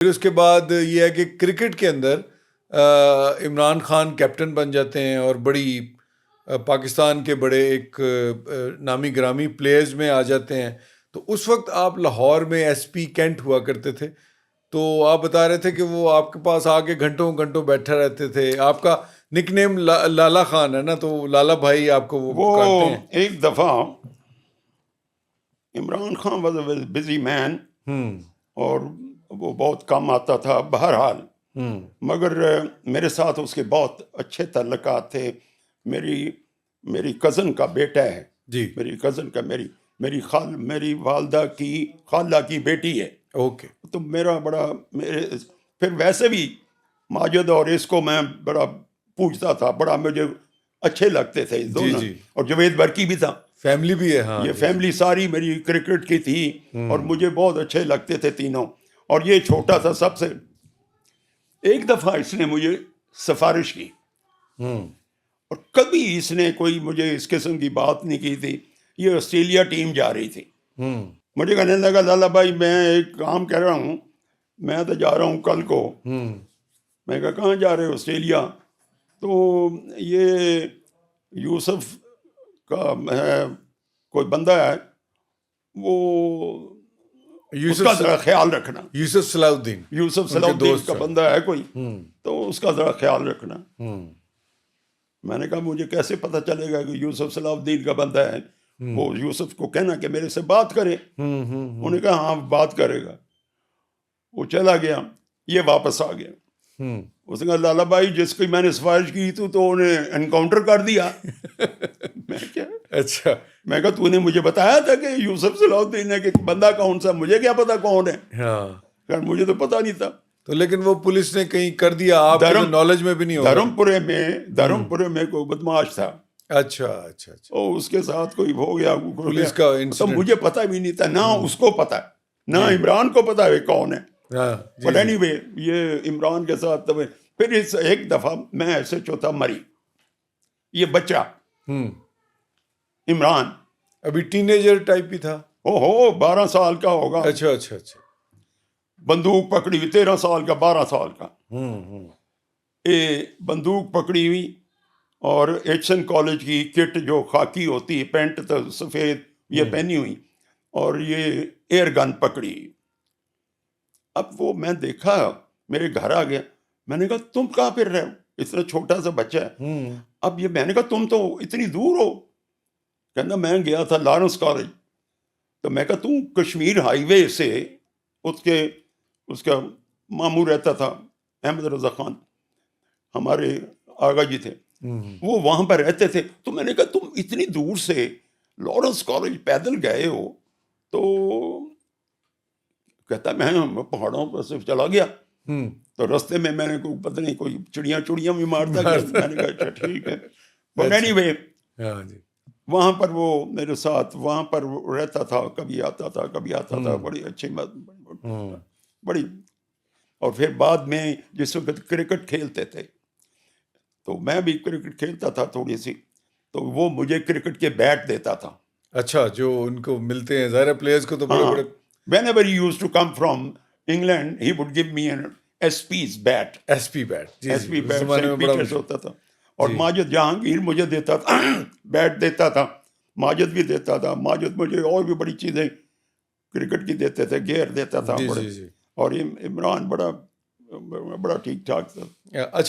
پھر اس کے بعد یہ ہے کہ کرکٹ کے اندر عمران خان کیپٹن بن جاتے ہیں اور بڑی پاکستان کے بڑے ایک نامی گرامی پلیئرز میں آ جاتے ہیں. تو اس وقت آپ لاہور میں ایس پی کینٹ ہوا کرتے تھے, تو آپ بتا رہے تھے کہ وہ آپ کے پاس آ کے گھنٹوں گھنٹوں بیٹھے رہتے تھے. آپ کا نک نیم لالا خان ہے نا, تو لالا بھائی آپ کو وہ پکارتے ہیں. ایک دفعہ Imran Khan was a very busy man اور وہ بہت کم آتا تھا. بہرحال مگر میرے ساتھ اس کے بہت اچھے تعلقات تھے. میری کزن کا بیٹا ہے جی. میری کزن کا میری والدہ کی خالہ کی بیٹی ہے. اوکے. تو میرا بڑا پھر ویسے بھی ماجد اور اس کو میں بڑا پوچھتا تھا, بڑا مجھے اچھے لگتے تھے دونوں. اور جوید برکی بھی تھا, فیملی بھی ہے. ہاں, یہ فیملی ساری میری کرکٹ کی تھی اور مجھے بہت اچھے لگتے تھے تینوں. اور یہ چھوٹا تھا سب سے. ایک دفعہ اس نے مجھے سفارش کی اور کبھی اس نے کوئی مجھے اس قسم کی بات نہیں کی تھی. یہ آسٹریلیا ٹیم جا رہی تھی. مجھے کہنے لگا لالا بھائی میں ایک کام کر رہا ہوں, میں تو جا رہا ہوں کل کو. میں کہا کہاں جا رہے ہو؟ آسٹریلیا. تو یہ یوسف کا ہے کوئی بندہ ہے, وہ اس کا ذرا خیال رکھنا. یوسف صلاح الدین کا بندہ ہے کوئی, تو اس کا ذرا خیال رکھنا. میں نے کہا مجھے کیسے پتہ چلے گا کہ یوسف صلاح الدین کا بندہ ہے؟ وہ یوسف کو کہنا کہ میرے سے بات کرے. انہوں نے کہا ہاں بات کرے گا. وہ چلا گیا, یہ واپس آ گیا. اس نے کہا لالا بھائی جس کی میں نے سفارش کی تو انہیں انکاؤنٹر کر دیا. میں کیا اچھا, میں کہا تو نے مجھے بتایا تھا کہ یوسف صلاح الدین ہے کہ بندہ کون سا, مجھے کیا پتا کون ہے. ہاں مجھے تو پتا نہیں تھا. تو لیکن وہ پولیس نے کہیں کر دیا, آپ کے نالج میں بھی نہیں ہوگا. دھرمپورے میں کوئی بدماش تھا. اچھا اچھا اچھا. او اس کے ساتھ کوئی ہو گیا پولیس کا تو مجھے پتا بھی نہیں تھا, نہ اس کو پتا نہ عمران کو پتا ہے کون ہے. بٹ اینی وے یہ عمران کے ساتھ. پھر ایک دفعہ میں ایسے چوتھا مری, یہ بچہ عمران ابھی ٹینیجر ٹائپ بھی تھا. او ہو 12 سال کا ہوگا. اچھا اچھا اچھا. بندوق پکڑی ہوئی 13 سال کا 12 سال کا. بندوق پکڑی ہوئی اور ایچسن کالج کی کٹ جو خاکی ہوتی ہے, پینٹ تو سفید یہ پہنی ہوئی, اور یہ ایئر گن پکڑی. اب وہ میں دیکھا, میرے گھر آ گیا. میں نے کہا تم کہاں پھر رہے ہو؟ اتنا چھوٹا سا بچہ ہے. اب یہ میں نے کہا تم تو اتنی دور ہو. کہنا میں گیا تھا لارنس کالج. تو میں کہا تم کشمیر ہائی وے سے اس کا ماموں رہتا تھا احمد رضا خان, ہمارے آغا جی تھے, وہ وہاں پر رہتے تھے. تو میں نے کہا تم اتنی دور سے لارنس کالج پیدل گئے ہو؟ تو کہتا میں پہاڑوں پر سے چلا گیا. تو رستے میں نے کوئی پتہ نہیں کوئی چڑیاں بھی مارتا گیا. میں نے کہا اچھا ٹھیک ہے. بٹ اینی وے وہاں پر وہ میرے ساتھ وہاں پر رہتا تھا, کبھی آتا تھا. بڑی اچھی بڑی. اور پھر بعد میں جس وقت کرکٹ کھیلتے تھے تو میں بھی کرکٹ کھیلتا تھا تھوڑی سی, تو وہ مجھے کرکٹ کے بیٹ دیتا تھا. اچھا, جو ان کو ملتے ہیں ظاہر پلیئرز کو تو بڑے بڑے. Whenever he used to come from England, he would give me an SP's bat. SP bat St. Peter's ہوتا تھا. اور ماجد جہانگیر مجھے دیتا تھا, بیٹ دیتا تھا. ماجد بھی دیتا تھا. ماجد مجھے اور بھی بڑی چیزیں کرکٹ کی دیتے تھے, گیئر دیتا تھا. اور عمران بڑا ٹھیک ٹھاک تھا. اچھا,